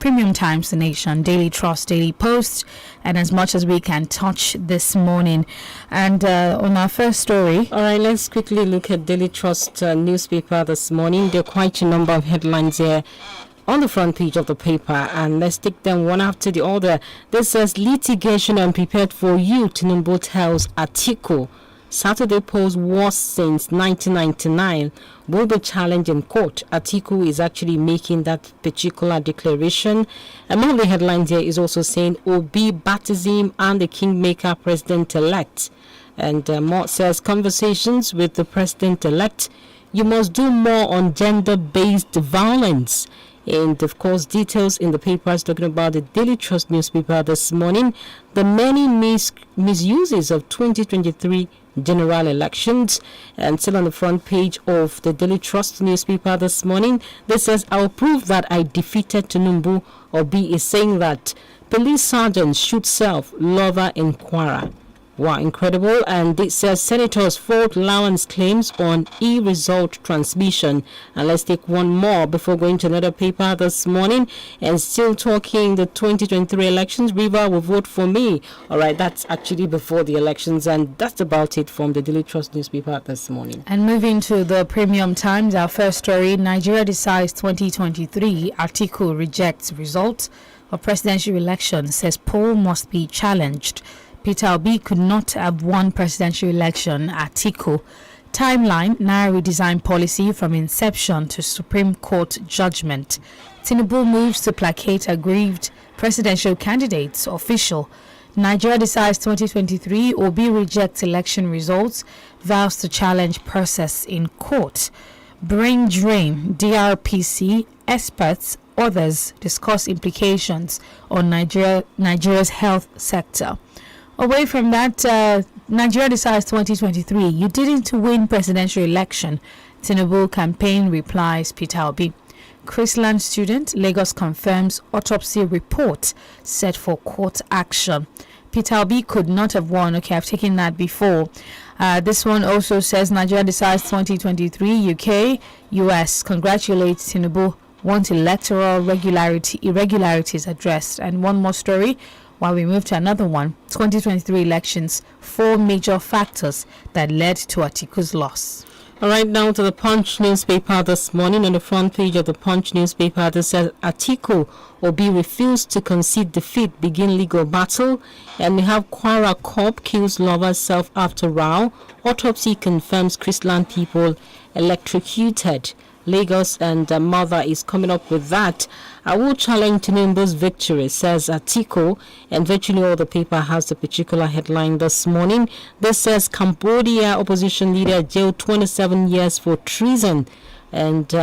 Premium Times, The Nation, Daily Trust, Daily Post, and as much as we can touch this morning. And on our first story. All right, let's quickly look at Daily Trust newspaper this morning. There are quite a number of headlines here on the front page of the paper, and let's take them one after the other. This says litigation unprepared for you, Tinubu tells Atiku. Saturday Post worst since 1999 will be challenged in court. Atiku is actually making that particular declaration. Among the headlines here is also saying Obi baptism and the Kingmaker president-elect. And Mott says conversations with the president-elect, you must do more on gender-based violence. And of course, details in the papers talking about the Daily Trust newspaper this morning, the many misuses of 2023 general elections. And still on the front page of the Daily Trust newspaper this morning, this says, I'll prove that I defeated Tinubu. Obi is saying that police sergeant shoots self, lover in Kwara. Wow, incredible. And it says senators fault Lawan's claims on e-result transmission. And let's take one more before going to another paper this morning. And still talking the 2023 elections, River will vote for me. All right, that's actually before the elections. And that's about it from the Daily Trust newspaper this morning. And moving to the Premium Times, our first story, Nigeria decides 2023, Atiku rejects result of presidential election, says poll must be challenged. Peter Obi could not have won presidential election. Atiku. Timeline, Naira redesign policy from inception to Supreme Court judgment. Tinubu moves to placate aggrieved presidential candidates. Official. Nigeria decides 2023. Obi rejects election results. Vows to challenge process in court. Brain drain. DRPC. Experts. Others discuss implications on Nigeria's health sector. Away from that, Nigeria decides 2023. You didn't win presidential election. Tinubu campaign replies Peter Obi. Chrisland student, Lagos confirms autopsy report set for court action. Peter Obi could not have won. Okay, I've taken that before. This one also says Nigeria decides 2023. UK, US congratulates Tinubu. Want electoral irregularities addressed. And one more story. While we move to another one, 2023 elections, 4 major factors that led to Atiku's loss. All right, now to the Punch newspaper this morning. On the front page of the Punch newspaper, this says Atiku Obi refused to concede defeat, begin legal battle. And we have Kwara cop kills lover self after row. Autopsy confirms Chrisland people electrocuted. Lagos and mother is coming up with that. I will challenge Tinubu's victory, says Atiku, and virtually all the paper has the particular headline this morning. This says Cambodia opposition leader jailed 27 years for treason. And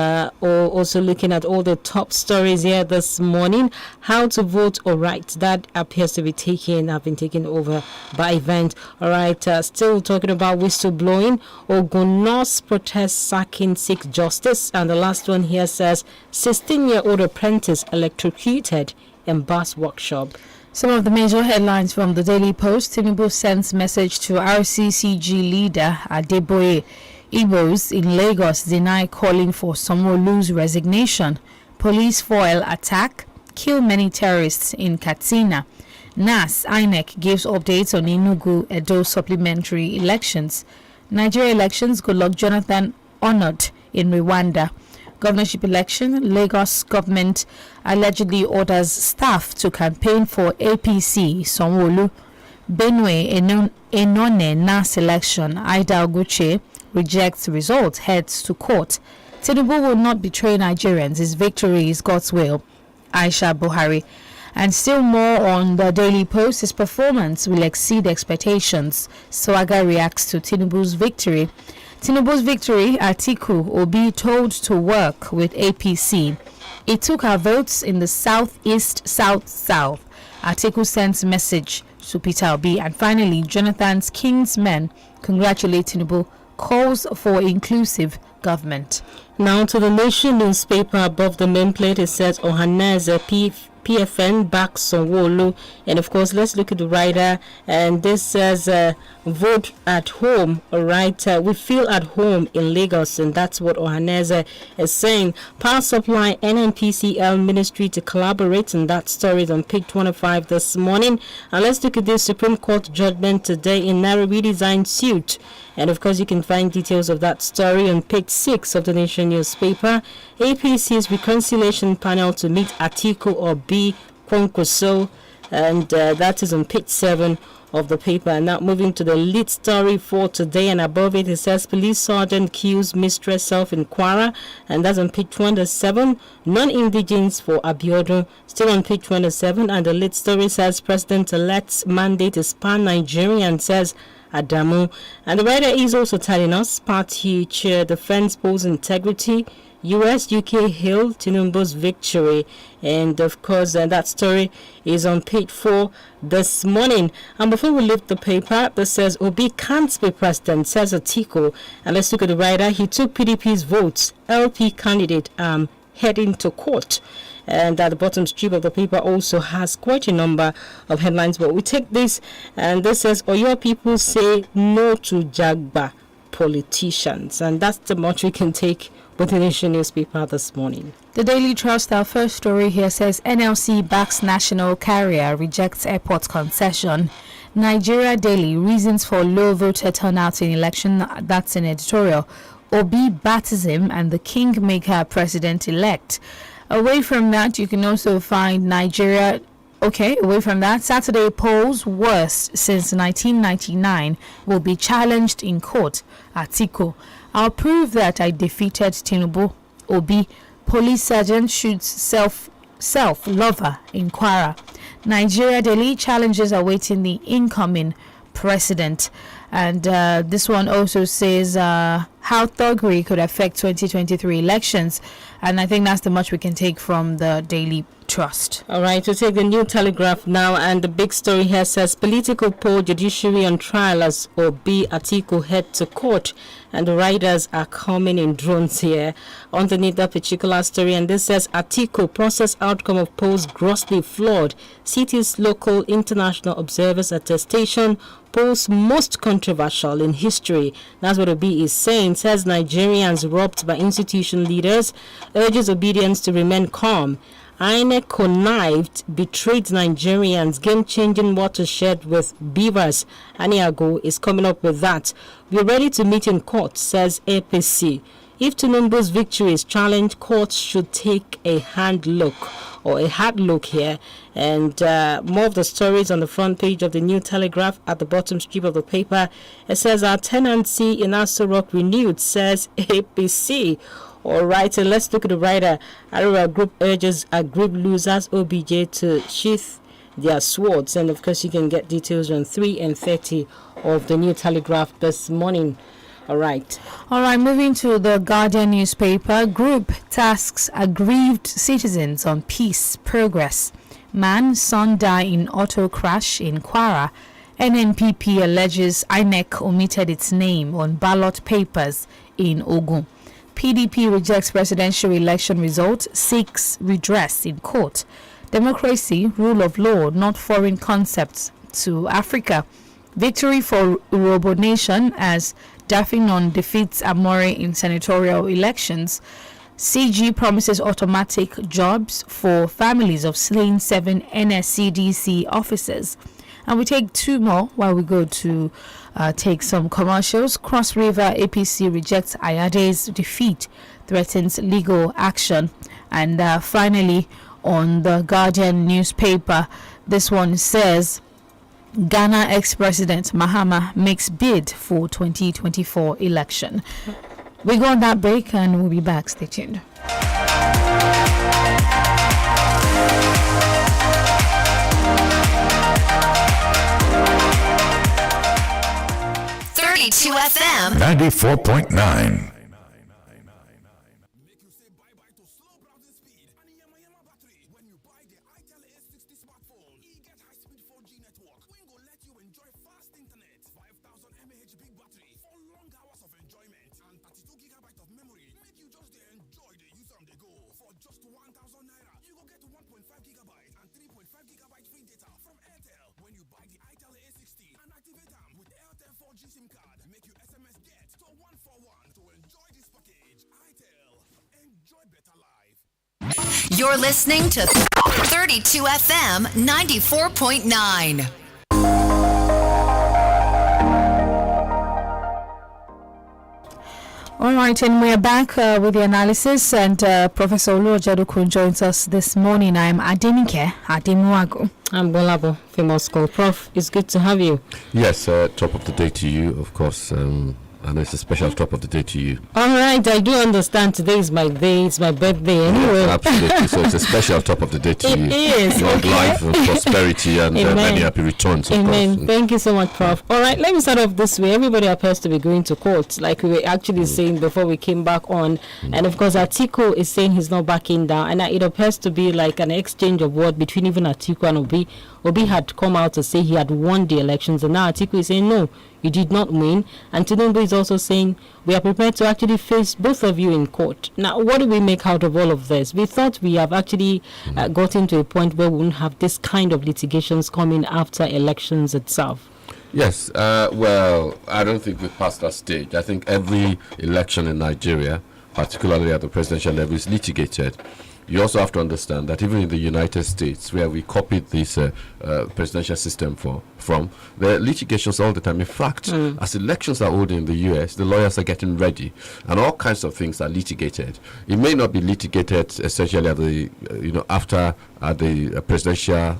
also looking at all the top stories here this morning. How to vote, all right, that appears to be have been taken over by event. All right, still talking about whistleblowing. Ogunos protest sacking seeks justice. And the last one here says 16-year-old apprentice electrocuted in bus workshop. Some of the major headlines from the Daily Post. Tinubu sends message to RCCG leader Adeboye. Igbos in Lagos deny calling for Sanwo-Olu's resignation. Police foil attack, kill many terrorists in Katsina. NAS, INEC gives updates on Enugu, Edo supplementary elections. Nigeria elections, Goodluck Jonathan honored in Rwanda. Governorship election, Lagos government allegedly orders staff to campaign for APC, Sanwo-Olu. Benue, Enone, NAS election, Ida Oguche rejects results, heads to court. Tinubu will not betray Nigerians. His victory is God's will. Aisha Buhari. And still more on the Daily Post. His performance will exceed expectations. Swagger reacts to Tinubu's victory. Tinubu's victory, Atiku Obi told to work with APC. It took our votes in the southeast, south. Atiku sends message to Peter Obi. And finally, Jonathan's King's men congratulate Tinubu, calls for inclusive government. Now to the Nation newspaper. Above the main plate, it says Ohaneze PFN backs Sonwo-Olu, and of course let's look at the rider, and this says vote at home. All right, we feel at home in Lagos, and that's what Ohaneze is saying. Power supply NNPCL ministry to collaborate, and that story is on page 25 this morning. And let's look at this Supreme Court judgment today in Naira redesign suit. And of course, you can find details of that story on page 6 of the Nation newspaper. APC's reconciliation panel to meet Atiku Obi Kwankwaso, and that is on page 7 of the paper. And now moving to the lead story for today, and above it, it says police sergeant kills mistress self in Kwara, and that's on page 27. Non-indigens for Abiodun, still on page 27. And the lead story says president-elect's mandate is pan-Nigerian, says Adamu. And the writer is also telling us party chair defends polls integrity, US UK hail Tinubu's victory, and of course that story is on page 4 this morning. And before we leave the paper, that says Obi can't be president, says Atiku. And let's look at the writer. He took PDP's votes. LP candidate heading to court. And at the bottom strip of the paper also has quite a number of headlines, but we take this, and this says Oyo people say no to Jagba politicians, and that's the much we can take with the Nation newspaper this morning. The Daily Trust, our first story here, says NLC backs national carrier, rejects airport concession. Nigeria Daily, reasons for low voter turnout in election, that's an editorial. Obi batters him and the kingmaker president-elect. Away from that, you can also find Nigeria. Okay, away from that, Saturday polls worst since 1999 will be challenged in court. Atiku, I'll prove that I defeated Tinubu. Obi, police sergeant shoots self-lover in Kwara. Nigeria Daily, challenges awaiting the incoming president. And this one also says how thuggery could affect 2023 elections. And I think that's the much we can take from the Daily Trust. All right, we'll take the New Telegraph now. And the big story here says political poll, judiciary on trial as Obi Atiku head to court. And the riders are coming in drones here underneath that particular story. And this says Atiku process outcome of polls grossly flawed. Cities, local, international observers attestation. Polls most controversial in history. That's what Obi is saying. Says Nigerians robbed by institution leaders. Urges obedience to remain calm. INEC connived, betrayed Nigerians. Game-changing watershed with beavers. Aniago is coming up with that. We're ready to meet in court, says APC. If Tinubu's victory is challenged, courts should take a hard look here. And more of the stories on the front page of the New Telegraph at the bottom strip of the paper. It says our tenancy in Aso Rock renewed, says APC. All right, and let's look at the writer. Arewa Group urges aggrieved losers OBJ to sheath their swords. And of course, you can get details on 3 and 30 of the New Telegraph this morning. All right, moving to the Guardian newspaper. Group tasks aggrieved citizens on peace progress. Man, son die in auto crash in Kwara. NNPP alleges INEC omitted its name on ballot papers in Ogun. PDP rejects presidential election result, seeks redress in court. Democracy, rule of law, not foreign concepts to Africa. Victory for Urobo Nation as Dafinon defeats Amore in senatorial elections. CG promises automatic jobs for families of slain 7 NSCDC officers. And we take 2 more while we go to take some commercials. Cross River APC rejects Ayade's defeat, threatens legal action. And finally, on the Guardian newspaper, this one says Ghana ex-president Mahama makes bid for 2024 election. We go on that break and we'll be back. Stay tuned. 32 FM 94.9. Big battery for long hours of enjoyment and 32 gigabytes of memory. Make you just just 1,000 naira, you will get 1.5 gigabytes and 3.5 gigabytes free data from INT'L when you buy the INT'L A60 and activate them with Airtel 4G SIM card. Make your SMS get to 141 to enjoy this package. INT'L, enjoy better life. You're listening to 32 FM 94.9. All right, and we're back with the analysis, and Professor Oluwajedokun joins us this morning. I'm Adenike Ademuwagun. I'm Gbolabo, famous school. Prof, it's good to have you. Yes, top of the day to you, of course. And it's a special top of the day to you. All right, I do understand today is my day, it's my birthday anyway. Yeah, absolutely, so it's a special top of the day to you. It is. Long life and prosperity and many happy returns, of Amen. course. Thank you so much, Prof. All right, let me start off this way. Everybody appears to be going to court, like we were actually saying before we came back on. And of course, Atiku is saying he's not backing down. And it appears to be like an exchange of word between even Atiku and Obi. Obi had come out to say he had won the elections, and now Atiku is saying, no, you did not win. And Tinubu is also saying, we are prepared to actually face both of you in court. Now, what do we make out of all of this? We thought we have actually gotten to a point where we wouldn't have this kind of litigations coming after elections itself. Yes, well, I don't think we've passed that stage. I think every election in Nigeria, particularly at the presidential level, is litigated. You also have to understand that even in the United States, where we copied this presidential system from, there are litigations all the time. In fact, as elections are holding in the US, the lawyers are getting ready, and all kinds of things are litigated. It may not be litigated essentially at the after the presidential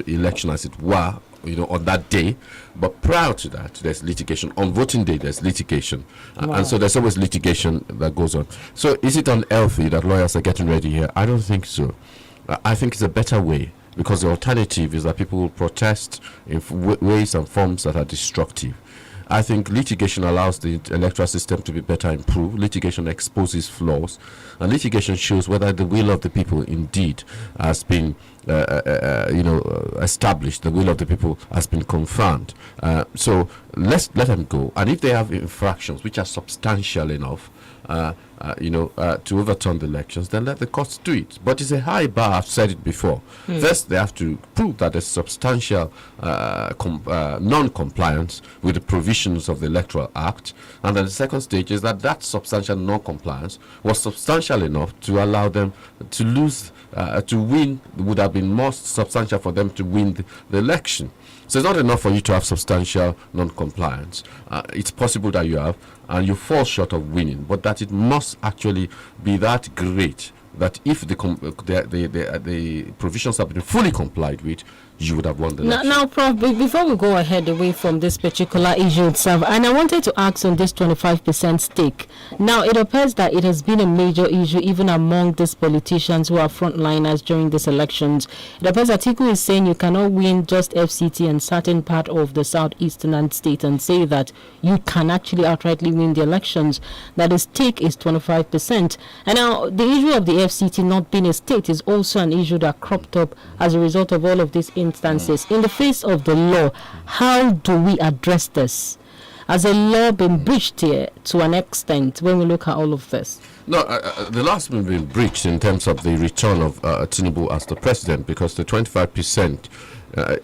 election, as it were, on that day, but prior to that, there's litigation. On voting day, there's litigation, and so there's always litigation that goes on. So, is it unhealthy that lawyers are getting ready here? I don't think so. I think it's a better way, because the alternative is that people will protest in ways and forms that are destructive. I think litigation allows the electoral system to be better improved. Litigation exposes flaws, and litigation shows whether the will of the people indeed has been, established. The will of the people has been confirmed. So let them go. And if they have infractions which are substantial enough, to overturn the elections, then let the courts do it. But it's a high bar. I've said it before. First, they have to prove that there's substantial non-compliance with the provisions of the Electoral Act, and then the second stage is that substantial non-compliance was substantial enough to allow them to lose, to win. It would have been more substantial for them to win the election. So it's not enough for you to have substantial non-compliance. It's possible that you have, and you fall short of winning, but that it must actually be that great that if the provisions have been fully complied with, you would have won the election. Now, Prof, before we go ahead away from this particular issue itself, and I wanted to ask on this 25% stake. Now, it appears that it has been a major issue even among these politicians who are frontliners during these elections. It appears that Atiku is saying you cannot win just FCT and certain part of the southeastern state and say that you can actually outrightly win the elections. That the stake is 25%. And now, the issue of the FCT not being a state is also an issue that cropped up as a result of all of these instances. In the face of the law, how do we address this? Has a law been breached here to an extent when we look at all of this? No, the law has been breached in terms of the return of Tinubu as the president, because the 25%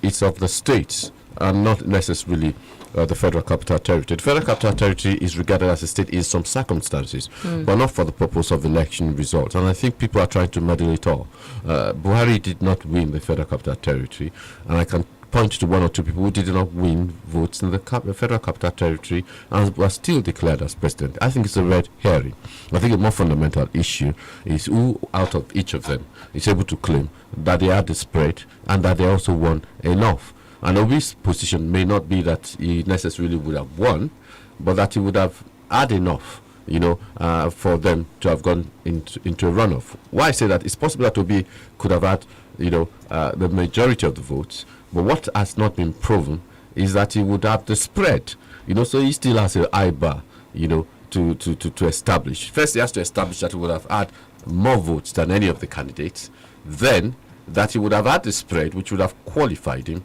is of the states and not necessarily the Federal Capital Territory. The Federal Capital Territory is regarded as a state in some circumstances, but not for the purpose of election results. And I think people are trying to muddle it all. Buhari did not win the Federal Capital Territory, and I can point to one or two people who did not win votes in the Federal Capital Territory and were still declared as president. I think it's a red herring. I think a more fundamental issue is who out of each of them is able to claim that they had the spread and that they also won enough. And Obi's position may not be that he necessarily would have won, but that he would have had enough, for them to have gone into a runoff. Why I say that? It's possible that Obi could have had, the majority of the votes, but what has not been proven is that he would have the spread, so he still has a high bar, to establish. First, he has to establish that he would have had more votes than any of the candidates. Then, that he would have had the spread, which would have qualified him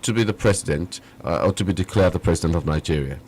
to be the president or to be declared the president of Nigeria.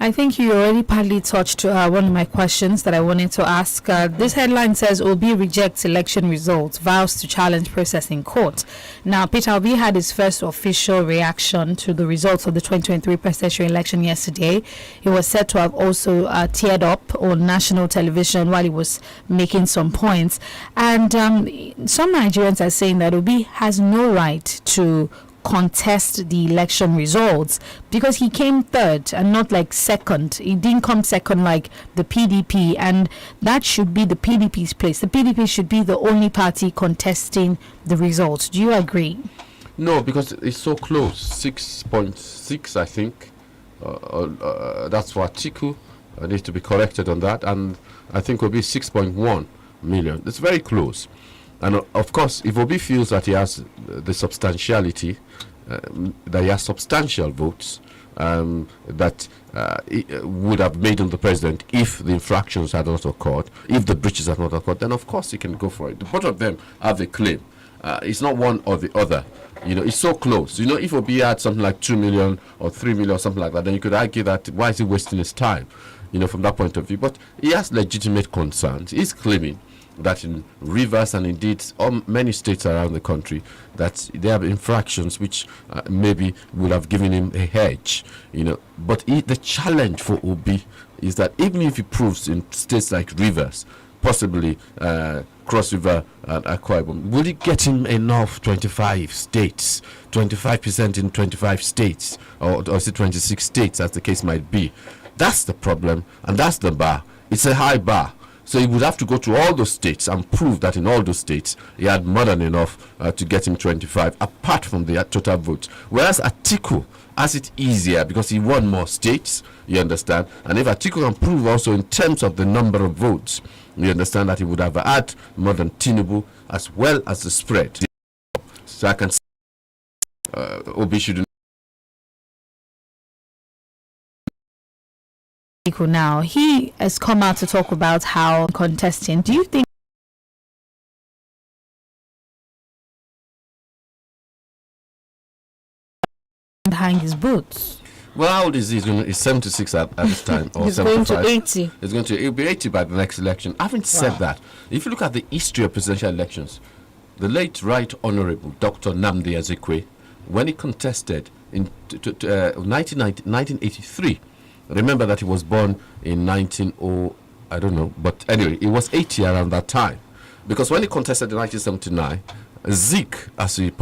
I think you already partly touched one of my questions that I wanted to ask. This headline says Obi rejects election results, vows to challenge process in court. Now, Peter Obi had his first official reaction to the results of the 2023 presidential election yesterday. He was said to have also teared up on national television while he was making some points. And some Nigerians are saying that Obi has no right to contest the election results because he came third and not like second. He didn't come second like the PDP, and that should be the PDP's place. The PDP should be the only party contesting the results. Do you agree? No, because it's so close. 6.6, I think. That's for Atiku. I need to be corrected on that, and I think will be 6.1 million. It's very close. And of course, if Obi feels that he has the substantiality, that he has substantial votes, that would have made him the president if the infractions had not occurred, if the breaches had not occurred, then of course he can go for it. Both of them have a claim. It's not one or the other. It's so close. If Obi had something like 2 million or 3 million or something like that, then you could argue that why is he wasting his time, from that point of view. But he has legitimate concerns. He's claiming that in Rivers and indeed many states around the country that there are infractions which maybe would have given him a hedge, But the challenge for Obi is that even if he proves in states like Rivers, possibly Cross River and Akwa Ibom, will it get him enough 25 states, 25% in 25 states, or is it 26 states as the case might be? That's the problem, and that's the bar. It's a high bar. So he would have to go to all those states and prove that in all those states he had more than enough to get him 25, apart from the total votes. Whereas Atiku has it easier because he won more states, you understand? And if Atiku can prove also in terms of the number of votes, you understand that he would have had more than Tinubu as well as the spread. So I can say Obi shouldn't. Now he has come out to talk about how contesting. Do you think hang his boots? Well, how old is he? He's 76 at this time, or He's 75. going to 80. He'll be 80 by the next election. Having said that, if you look at the history of presidential elections, the late Right Honorable Dr. Nnamdi Azikiwe, when he contested in 1983. Remember that he was born in 1900, I don't know, but anyway, he was 80 around that time. Because when he contested in 1979, Zik, as we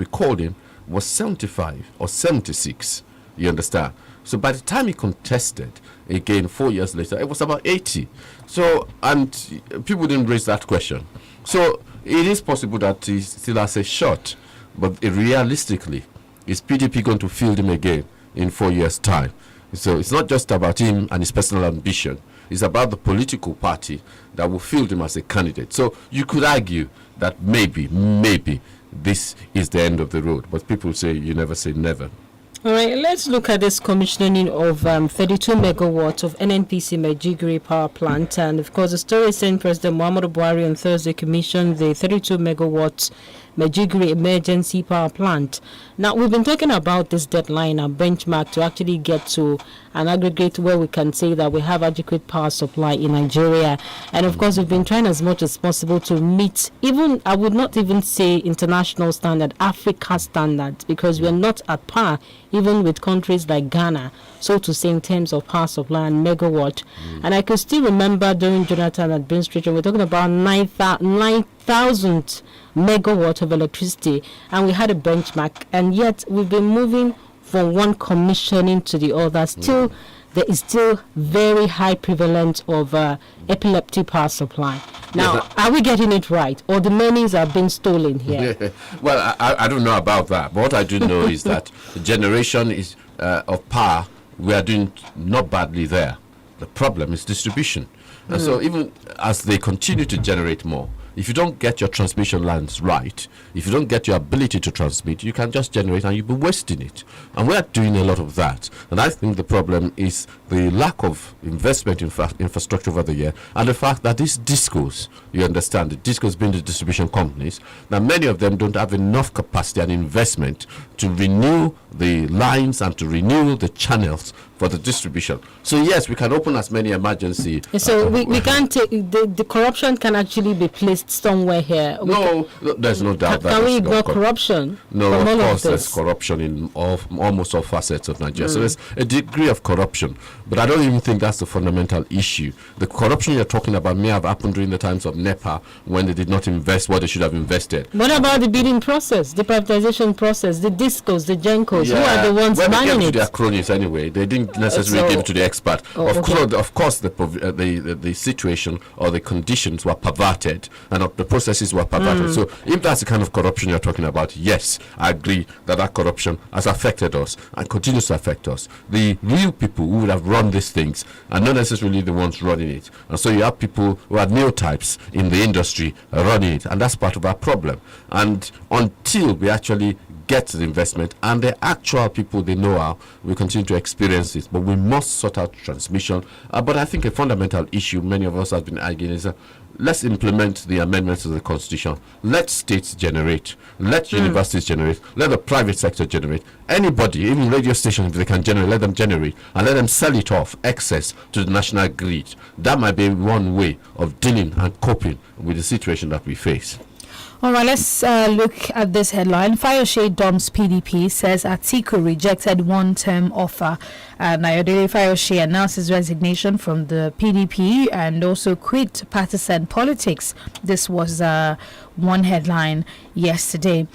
called him, was 75 or 76, you understand? So by the time he contested, again, 4 years later, it was about 80. So, and people didn't raise that question. So it is possible that he still has a shot, but realistically, is PDP going to field him again in 4 years' time? So it's not just about him and his personal ambition. It's about the political party that will field him as a candidate. So you could argue that maybe this is the end of the road. But people say you never say never. All right, let's look at this commissioning of 32 megawatts of NNPC Majigiri power plant. And of course, the story is saying President Muhammadu Buhari on Thursday commissioned the 32 megawatts Majigiri emergency power plant. Now, we've been talking about this deadline and benchmark to actually get to an aggregate where we can say that we have adequate power supply in Nigeria. And of course, we've been trying as much as possible to meet, even, I would not even say international standard, Africa standards, because we're not at par even with countries like Ghana, so to say, in terms of power supply and megawatt. And I can still remember during Jonathan administration, we're talking about 9,000 megawatt of electricity, and we had a benchmark, and yet we've been moving from one commissioning to the other. Still, there is still very high prevalence of epileptic power supply. Now, are we getting it right, or the monies are being stolen here? Well, I don't know about that, but what I do know is that the generation is of power, we are doing not badly there. The problem is distribution. And so even as they continue to generate more, if you don't get your transmission lines right, if you don't get your ability to transmit, you can just generate and you'll be wasting it. And we are doing a lot of that. And I think the problem is the lack of investment in infrastructure over the year, and the fact that these discos, you understand, the discos being the distribution companies, that many of them don't have enough capacity and investment to renew the lines and to renew the channels for the distribution. So yes, we can open as many emergency. So we can't take the corruption can actually be placed somewhere here. No, there's no doubt. Can we ignore corruption? No, of course there's corruption in almost all facets of Nigeria. So there's a degree of corruption, but I don't even think that's the fundamental issue. The corruption you're talking about may have happened during the times of NEPA when they did not invest what they should have invested. What about the bidding process, the privatization process, the discos, the gencos? Yeah. Who are the ones when managing it? They gave to their cronies anyway. They didn't necessarily give it to the expert. Of course, the situation or the conditions were perverted and the processes were perverted. So if that's the kind of corruption you're talking about, yes, I agree that corruption has affected us and continues to affect us. The real people who would have run these things are not necessarily the ones running it. And so you have people who are neotypes in the industry running it, and that's part of our problem. And until we actually get the investment and the actual people they know how, we continue to experience this. But we must sort out transmission. But I think a fundamental issue many of us have been arguing is let's implement the amendments to the Constitution. Let states generate. Let universities generate. Let the private sector generate. Anybody, even radio stations, if they can generate, let them generate. And let them sell it off, excess, to the national grid. That might be one way of dealing and coping with the situation that we face. All right, let's look at this headline. Fayose dumps PDP, says Atiku rejected one-term offer. Ayodele Fayose announces resignation from the PDP and also quit partisan politics. This was one headline yesterday.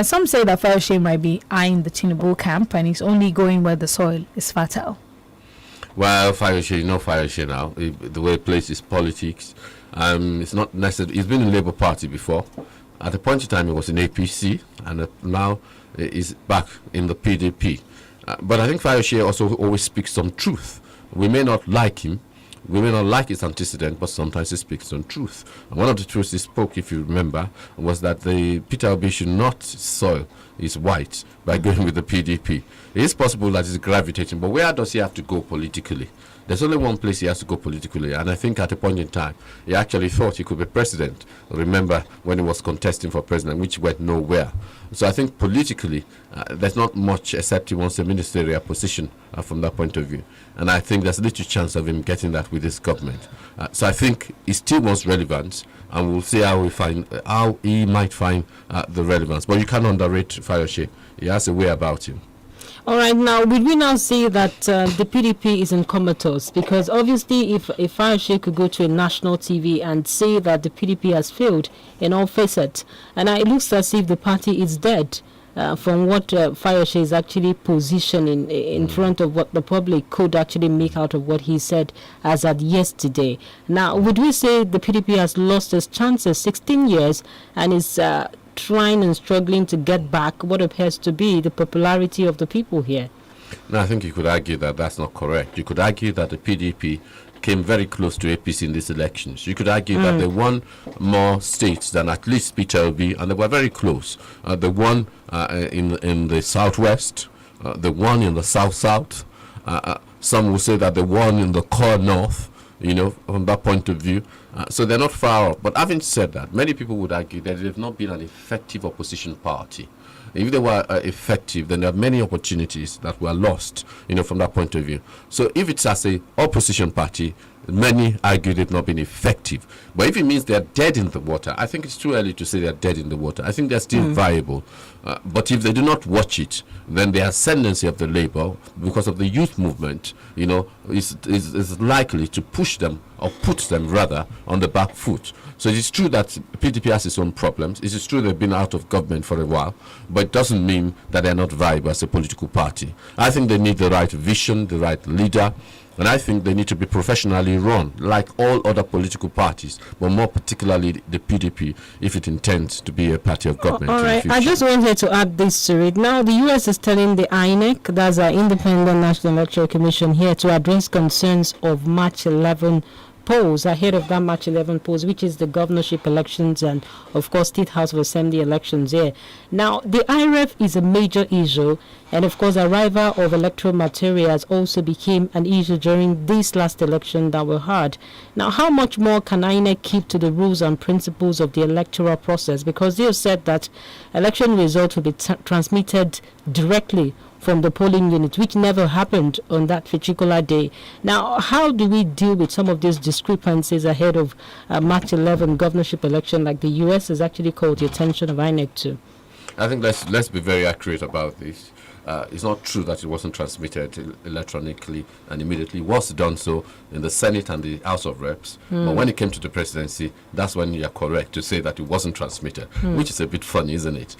Some say that Fayose might be eyeing the Tinubu camp and he's only going where the soil is fertile. Well, Fayose, you know Fayose now, the way he plays his politics. It's not necessary. He's been in Labour Party before. At a point in time, he was in APC, and now he's back in the PDP. But I think Fayose also always speaks some truth. We may not like him, we may not like his antecedent, but sometimes he speaks some truth. And one of the truths he spoke, if you remember, was that the Peter Obi should not soil his white by going with the PDP. It is possible that he's gravitating, but where does he have to go politically? There's only one place he has to go politically, and I think at a point in time, he actually thought he could be president. Remember when he was contesting for president, which went nowhere. So I think politically, there's not much except he wants a ministerial position from that point of view. And I think there's little chance of him getting that with this government. So I think he still wants relevance, and we'll see how he might find the relevance. But you can't underrate Fayose. He has a way about him. All right, now, would we now say that the PDP is in comatose? Because obviously, if Fayose could go to a national TV and say that the PDP has failed in all facets, and it looks as if the party is dead from what Fayose is actually positioning in front of what the public could actually make out of what he said as at yesterday. Now, would we say the PDP has lost its chances 16 years and is trying and struggling to get back what appears to be the popularity of the people here? No, I think you could argue that that's not correct. You could argue that the PDP came very close to APC in these elections. You could argue that they won more states than at least Peter Obi, and they were very close. They won in the southwest, they won in the south-south. Some will say that they won in the core north, from that point of view. So they're not far off. But having said that, many people would argue that they've not been an effective opposition party. If they were effective, then there are many opportunities that were lost, from that point of view. So if it's as a opposition party, many argue they've not been effective. But if it means they're dead in the water, I think it's too early to say they're dead in the water. I think they're still viable. But if they do not watch it, then the ascendancy of the Labour, because of the youth movement, is likely to push them, or put them rather, on the back foot. So it is true that PDP has its own problems. It is true they've been out of government for a while, but it doesn't mean that they're not viable as a political party. I think they need the right vision, the right leader, and I think they need to be professionally run, like all other political parties, but more particularly the PDP, if it intends to be a party of government. All right, in the future. I just wanted to add this to it. Now, the U.S. is telling the INEC, that's our Independent National Electoral Commission, here to address concerns of March 11 polls, ahead of that March 11 polls, which is the governorship elections and, of course, State House of Assembly elections here. Now, the IREF is a major issue, and, of course, arrival of electoral materials also became an issue during this last election that we had. Now, how much more can INEC keep to the rules and principles of the electoral process? Because they have said that election results will be transmitted directly from the polling unit, which never happened on that particular day. Now, how do we deal with some of these discrepancies ahead of March 11 governorship election, like the U.S. has actually called the attention of INEC to? I think let's be very accurate about this. It's not true that it wasn't transmitted electronically and immediately. It was done so in the Senate and the House of Reps. But when it came to the presidency, that's when you are correct to say that it wasn't transmitted, which is a bit funny, isn't it?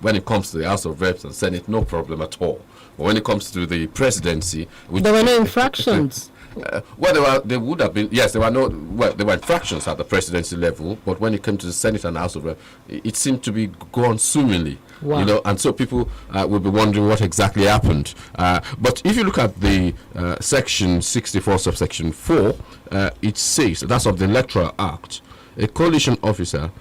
When it comes to the House of Reps and Senate, no problem at all. But when it comes to the presidency, there were no infractions. There would have been, yes, there were infractions at the presidency level, but when it came to the Senate and House of Reps, it seemed to be gone swimmingly. Wow. And so people will be wondering what exactly happened. But if you look at the section 64, subsection 4, it says, that's of the Electoral Act, a coalition officer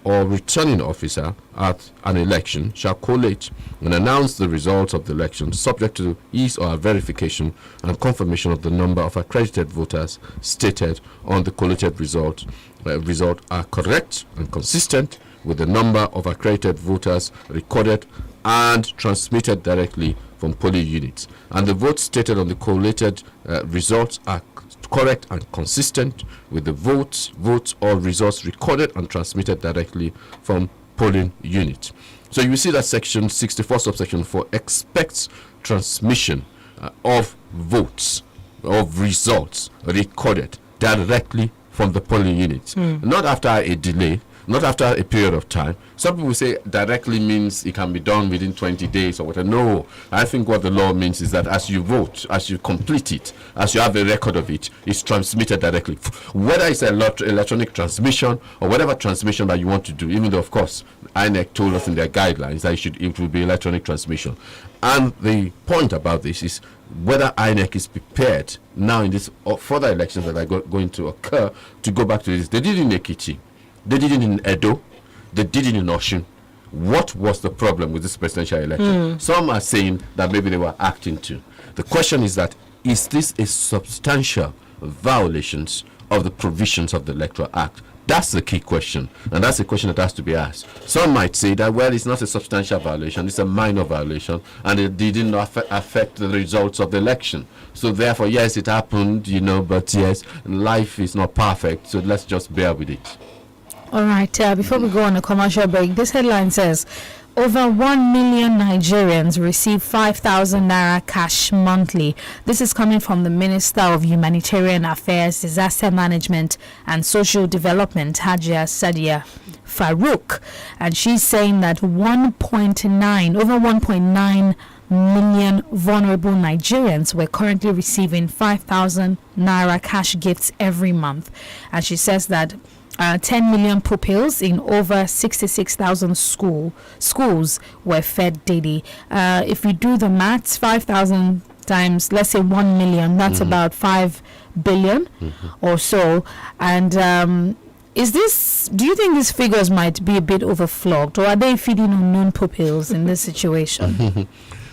or returning officer at an election shall collate and announce the results of the election subject to his or her verification and confirmation of the number of accredited voters stated on the collated result are correct and consistent with the number of accredited voters recorded and transmitted directly from polling units, and the votes stated on the collated results are correct and consistent with the votes or results recorded and transmitted directly from polling units. So you see that section 64 subsection 4 expects transmission of votes, of results recorded directly from the polling units, not after a delay, not after a period of time. Some people say directly means it can be done within 20 days or whatever. No, I think what the law means is that as you vote, as you complete it, as you have a record of it, it's transmitted directly. Whether it's electronic transmission or whatever transmission that you want to do, even though, of course, INEC told us in their guidelines that it will be electronic transmission. And the point about this is whether INEC is prepared now in this further elections that are going to occur to go back to this. They did it in Ekiti. They did it in Edo. They did it in Osun. What was the problem with this presidential election? Some are saying that maybe they were acting to. The question is that, is this a substantial violations of the provisions of the Electoral Act? That's the key question, and that's the question that has to be asked. Some might say that, well, it's not a substantial violation, it's a minor violation, and it didn't affect the results of the election. So therefore, yes, it happened, but yes, life is not perfect, so let's just bear with it. All right, before we go on a commercial break, this headline says, over 1 million Nigerians receive 5,000 naira cash monthly. This is coming from the Minister of Humanitarian Affairs, Disaster Management and Social Development, Hajia Sadia Farouk. And she's saying that over 1.9 million vulnerable Nigerians were currently receiving 5,000 naira cash gifts every month. And she says that 10 million pupils in over 66,000 schools were fed daily. If we do the maths, 5,000 times, let's say 1 million, that's about 5 billion or so. And do you think these figures might be a bit overflogged, or are they feeding unknown pupils in this situation?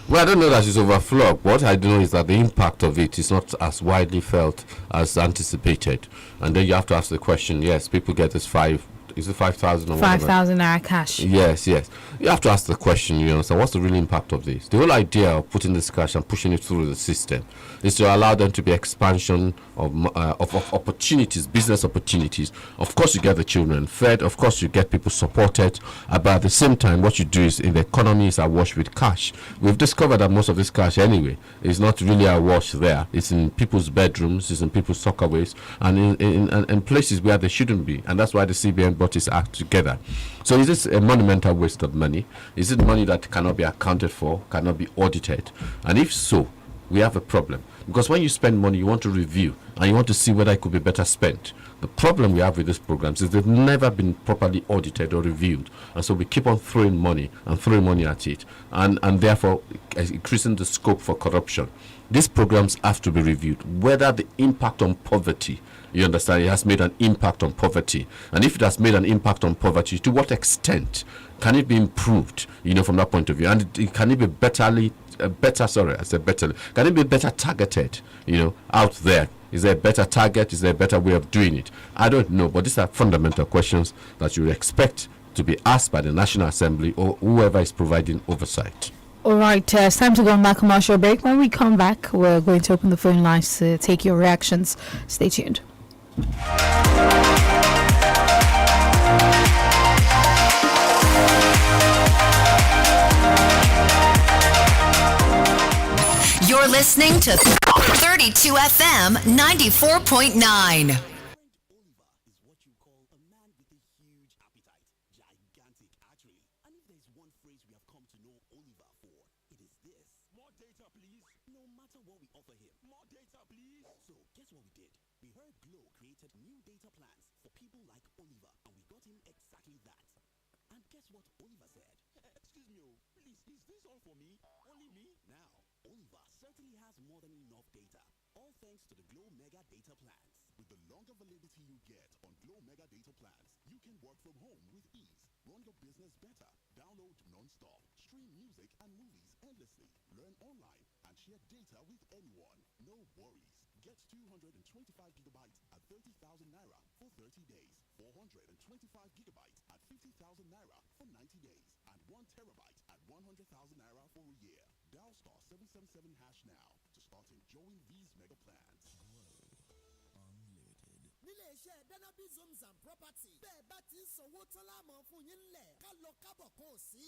Well, I don't know that it's overflow. What I do know is that the impact of it is not as widely felt as anticipated. And then you have to ask the question, yes, people get this 5,000 or 5,000 naira cash. Yes. You have to ask the question, so what's the real impact of this? The whole idea of putting this cash and pushing it through the system is to allow them to be expansion of opportunities, business opportunities. Of course, you get the children fed. Of course, you get people supported. But at the same time, what you do is in the economy is awash with cash. We've discovered that most of this cash anyway is not really awash there. It's in people's bedrooms, it's in people's soccerways, and in places where they shouldn't be. And that's why the CBN brought this act together. So is this a monumental waste of money? Is it money that cannot be accounted for, cannot be audited? And if so, we have a problem. Because when you spend money, you want to review and you want to see whether it could be better spent. The problem we have with these programs is they've never been properly audited or reviewed. And so we keep on throwing money at it, and therefore increasing the scope for corruption. These programs have to be reviewed, whether the impact on poverty, you understand, it has made an impact on poverty. And if it has made an impact on poverty, to what extent can it be improved, from that point of view? And can it be can it be better targeted, out there? Is there a better target? Is there a better way of doing it? I don't know, but these are fundamental questions that you expect to be asked by the National Assembly or whoever is providing oversight. All right, it's time to go on that commercial break. When we come back, we're going to open the phone lines to take your reactions. Stay tuned. You're listening to 32 FM 94.9. Nílé-iṣẹ́ Denabis Homes and Property bẹ́ẹ̀ bá ti ń sanwó tán láàmú fún yín lẹ̀ ká lọ kábọ̀ kó o sí.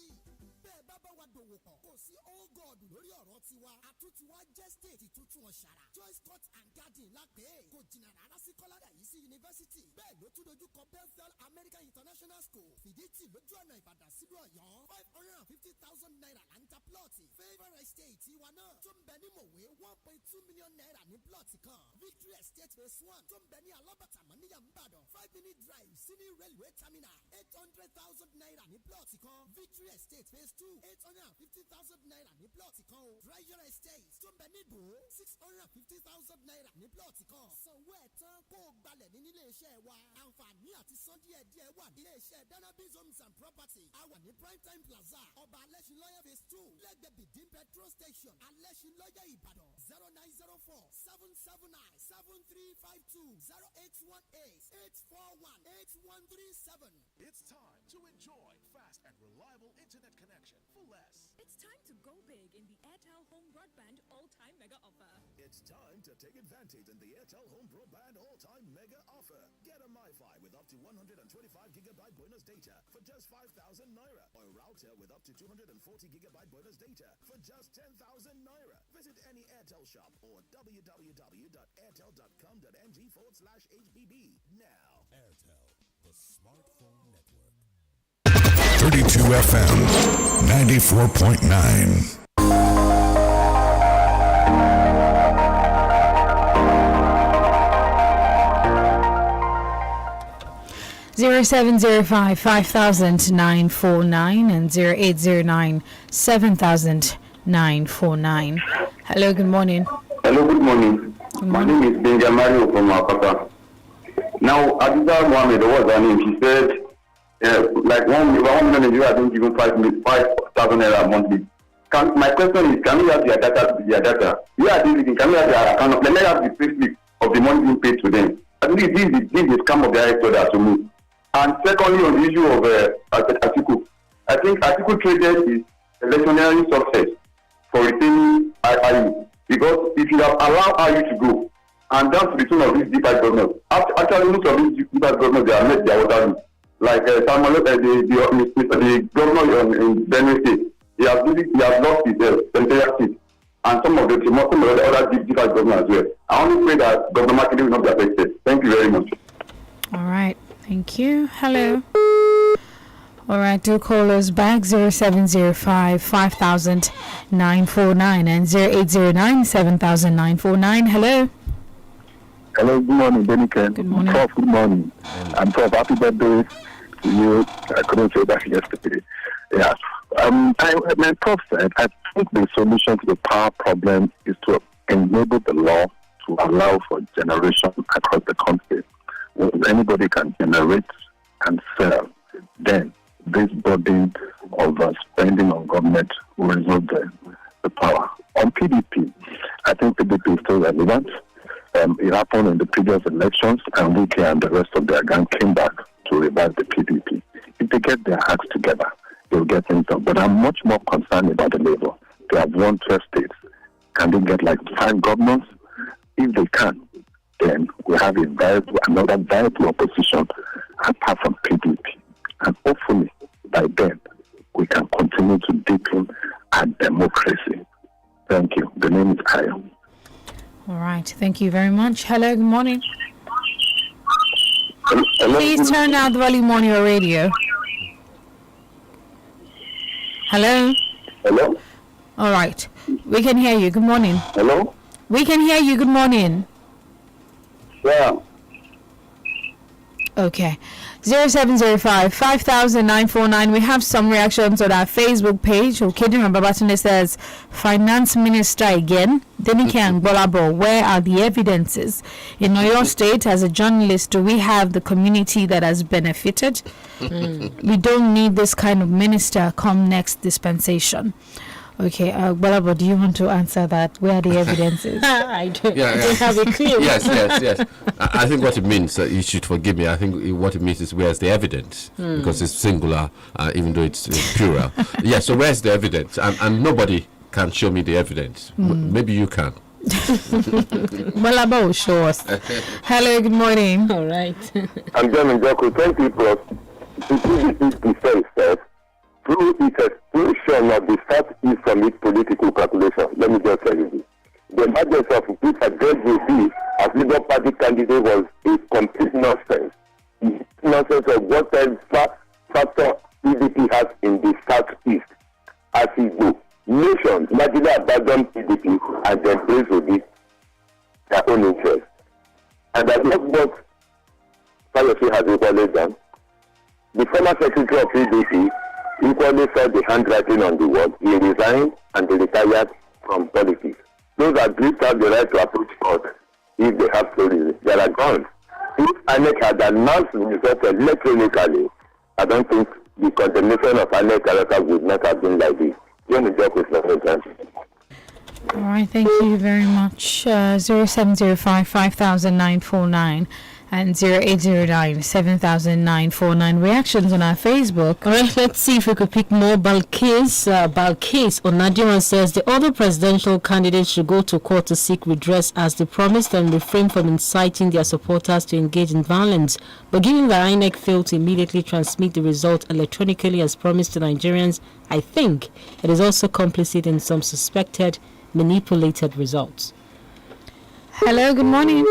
Bẹ́ẹ̀ bá bá wa dòwò pọ̀ kò sí all god lórí ọ̀rọ̀ tiwa. Àtúntìwá jẹ́ state tuntun ọ̀ṣàrà. Joyce Court and Garden lápẹ́. Kò jìnnà rárá sí Kọ́ládà yìí sí yunifásitì. Bẹ́ẹ̀ ló tún dojú kọ Bethel American International School. Fìdítì lójú ọ̀nà Ìbàdàn sílùú Ọ̀yọ́. £550,000 là ń ta plọ̀tì. Favour Estate tiwa náà tó ń bẹ ní Mòwe £1.2 million ní plọ̀tì kan. Victory Estate Phase 1 tó ń bẹ ní Alábàtà Mọ́níyà Ìbàdàn 5-minute drive Sini Railway Terminal £800,000 ní plọ̀tì kan. Victory Estate Phase 2 £850,000 ní plọ̀tì kan o. Treasure Estate tó ń bẹ ní Ìdó £650,000 ní plọ̀tì kan. Sanwó ẹ̀ tán kó o gbalẹ̀ ní nílé iṣẹ́ wa. Àǹfààní àti san díẹ̀díẹ̀ wà nílé iṣẹ́ Denabis Homes and Property. A wà ní Primetime Plaza Ọba Alẹ́ṣinlọ́yẹ̀ Phase 2 lẹ́gbẹ̀ẹ́ Bìdín petrol station Alẹ́ṣinlọ́yẹ̀ Ìbàdàn 0904-779-7352 0818-841-8137. It's time to enjoy fast and reliable internet connection for less. It's time to go big in the INT'L Home Broadband All-Time Mega Offer. It's time to take advantage in the INT'L Home Broadband All-Time Mega Offer. Get a MiFi with up to 125 gigabyte bonus data for just 5,000 naira, or a router with up to 240 gigabyte bonus data for just 10,000 naira. Visit any INT'L shop or www.airtel.com.ng/HBB now. INT'L, the smartphone network. 32 FM 94.9. Zero 0705 500949 and 0809 7949. Hello, good morning. Hello, good morning. My name is Benjamin from Akata. Now, Adida Mohammed, what was her name? She said, like 1 million Nigeria don't give 5,000 naira monthly. My question is, can we have their data? Where are they living? Can we have their account? Let me have the payslip of the money being paid to them. I think this is scam of the director to me. And secondly, on the issue of Atiku, I think Atiku traded his electionary success for retaining IU, because if you have allowed IU to go, and that's the reason of this D5 government. Actually, most of these D5 government, they are met their water bill. Like the governor in Benue State, he has lost his entire seat, and some of the other D5 government as well. I only pray that Governor Makinde will not be affected. Thank you very much. All right. Thank you. Hello. All right, do call us back 0705 500949 and 0809 7949. Hello. Hello, good morning, Adenike. Good morning. Prof, good morning. And Prof, happy birthday to you. I couldn't say that yesterday. Yeah. My Prof said, I think the solution to the power problem is to enable the law to allow for generation across the country. When anybody can generate and sell, then this burden of spending on government will resolve the power. On PDP, I think PDP is still relevant. It happened in the previous elections, and Wike and the rest of their gang came back to revive the PDP. If they get their acts together, they'll get things done. But I'm much more concerned about the Labour. to have won 12 states, can they get like 5 governors? If they can, then we have another viable opposition apart from PDP. And hopefully, by then, we can continue to deepen our democracy. Thank you. The name is Kyle. All right. Thank you very much. Hello. Good morning. Hello? Please turn down the volume on your radio. Hello. Hello? All right. We can hear you. Good morning. Hello? We can hear you. Good morning. Yeah. Okay. 0705 5949. We have some reactions on our Facebook page. Okidin Babatunde says, Finance Minister again. Adenike and Gbolabo, where are the evidences? In Oyo State, as a journalist, do we have the community that has benefited? We don't need this kind of minister come next dispensation. Okay, Gbolabo, do you want to answer that? Where are the evidences? I don't have a clue. Yes. I think what it means, you should forgive me, I think what it means is where's the evidence? Because it's singular, even though it's plural. So where's the evidence? And nobody can show me the evidence. Maybe you can. Gbolabo, show us. Hello, good morning. All right. I'm John Njoku. 20 plus. The PDP defense says, through its exclusion of the Southeast from its political calculation, let me just tell you this. The emergence of Peter Gbolabo as Labour Party candidate was a complete nonsense. Nonsense of what factor PDP has in the Southeast. As it goes, nations largely abandon PDP and then embrace with their own interests. And that's not what Fayose has equally done. The former secretary of PDP equally saw the handwriting on the wall. He resigned and he retired from politics. Those that do have the right to approach court if they have stories, they are gone. If INEC had announced the results electronically, I don't think the condemnation of INEC character would not have been like this. All right, thank you very much. 0705 5949 and 0809 7949. Reactions on our Facebook. All right, let's see if we could pick more. Balkis Onadiran says the other presidential candidates should go to court to seek redress as they promised and refrain from inciting their supporters to engage in violence. But given that INEC failed to immediately transmit the result electronically as promised to Nigerians, I think it is also complicit in some suspected manipulated results. Hello, good morning.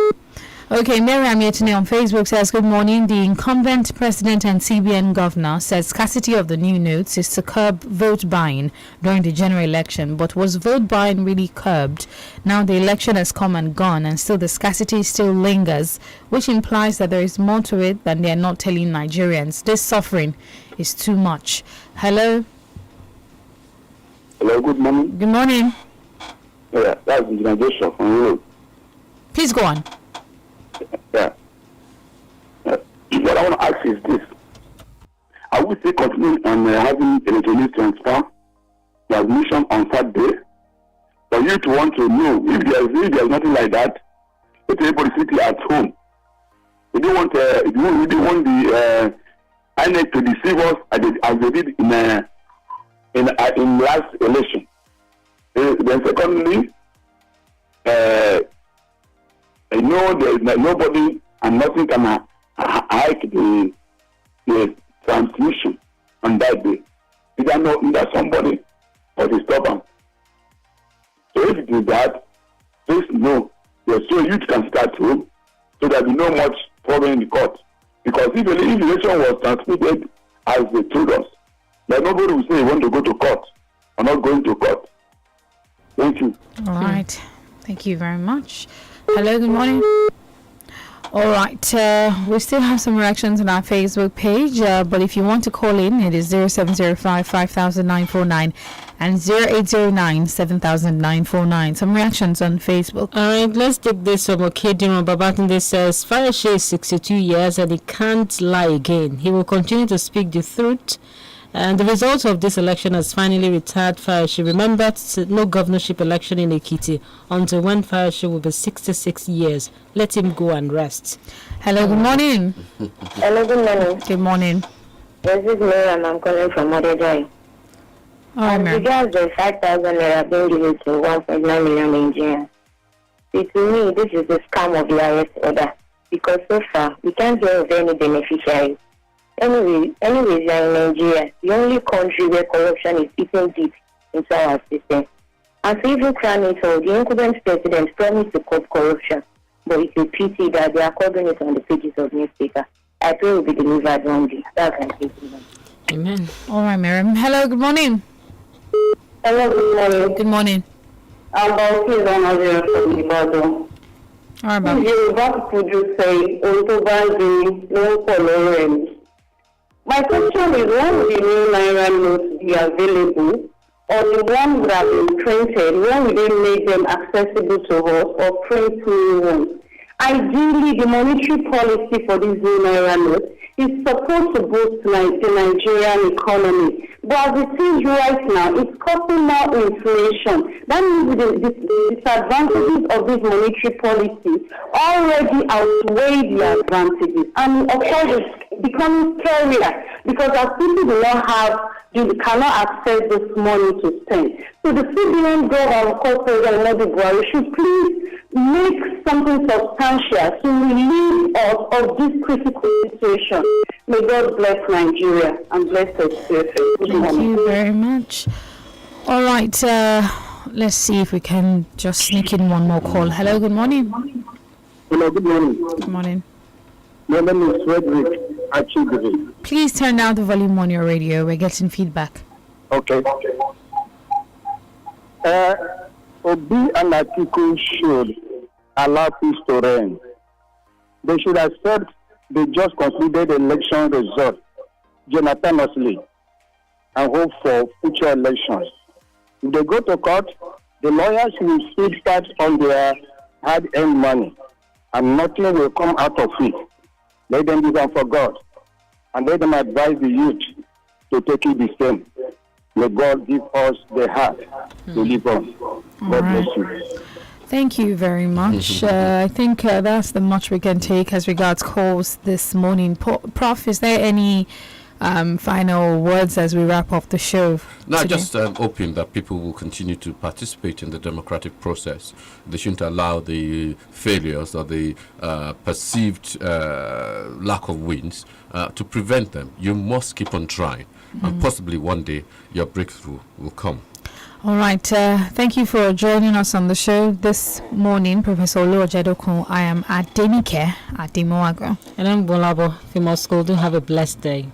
Okay, Miriam Yetine on Facebook says, good morning. The incumbent president and CBN governor says scarcity of the new notes is to curb vote buying during the general election. But was vote buying really curbed? Now the election has come and gone and still the scarcity still lingers, which implies that there is more to it than they are not telling Nigerians. This suffering is too much. Hello? Hello, good morning. Good morning. Yeah, that's Engineer Joshua from Europe. Please go on. Yeah. What I want to ask is this. Are we still continuing on having electronic transfer, the admission on Saturday? For you to want to know if there's nothing like that, let everybody sit at home. We don't want the INEC to deceive us as they did in last election. Then secondly, I know there is nobody and nothing can hike the transmission on that day. Either somebody or the stubborn. So if you do that, please know so you can start home so that you know much problem in the court. Because if the election was transmitted as they told us, then nobody will say you want to go to court or not going to court. Thank you. All right. Thank you very much. Hello, good morning. All right, we still have some reactions on our Facebook page, but if you want to call in, it is 0705 5949 and 0809 7949. Some reactions on Facebook. All right, let's take this from Okediran Babatunde says, Fayose is 62 years and he can't lie again. He will continue to speak the truth. And the result of this election has finally retired Fayose. Remember, no governorship election in Ekiti until when Fayose will be 66 years. Let him go and rest. Hello, good morning. Hello, good morning. Good morning. This is Mary and I'm calling from Adenike. All right, ma'am. Regards the 5,000 naira being given to 1.9 million Nigerians. See, to me, this is the scam of the arrest order because so far we can't hear of any beneficiaries. Anyways, we are in Nigeria, the only country where corruption is eating deep into our system. And to even crown it all, the incumbent president promised to curb corruption, but it's a pity that they are covering it on the pages of newspaper. I pray it will be delivered one day. That's my statement. Amen. All right, Miriam. Hello, good morning. Hello, good morning. Good morning. I'm Balkis Anazir from Gbolabo. All right, ma'am. Yoruba people do say, Ontobandi, no following. My question is, when will the new Naira notes be available, or the ones that have been printed, when will they make them accessible to us, or print new ones? Ideally, the monetary policy for these new Naira notes is supposed to boost the Nigerian economy. But as it is right now, it's causing more inflation. That means the disadvantages of this monetary policy already outweigh the advantages. And of course, it's becoming scarier because as people do not have, they cannot access this money to spend. So the CBN government, of course, President Modi Buhari, should please make something substantial to relieve us of this critical situation. May God bless Nigeria and bless us. Thank you very much. All right, let's see if we can just sneak in one more call. Hello, good morning. Hello, good morning. Good morning. My name is Frederick Achibiri. Please turn down the volume on your radio. We're getting feedback. Okay. Obi and Atiku should allow peace to reign. They should accept the just concluded election result unanimously and hope for future elections. If they go to court, the lawyers will still tax on their hard-earned money, and nothing will come out of it. Let them do that for God, and let them advise the youth to take it the same. May God give us the heart to live on. God bless you. Thank you very much. I think that's the much we can take as regards calls this morning. Prof, is there any final words as we wrap up the show? No, today? just hoping that people will continue to participate in the democratic process. They shouldn't allow the failures or the perceived lack of wins to prevent them. You must keep on trying, and possibly one day your breakthrough will come. All right. Thank you for joining us on the show this morning, Professor Oluwajedokun. I am Adenike Ademuwagun. And I'm Gbolabo. If you must go, do have a blessed day.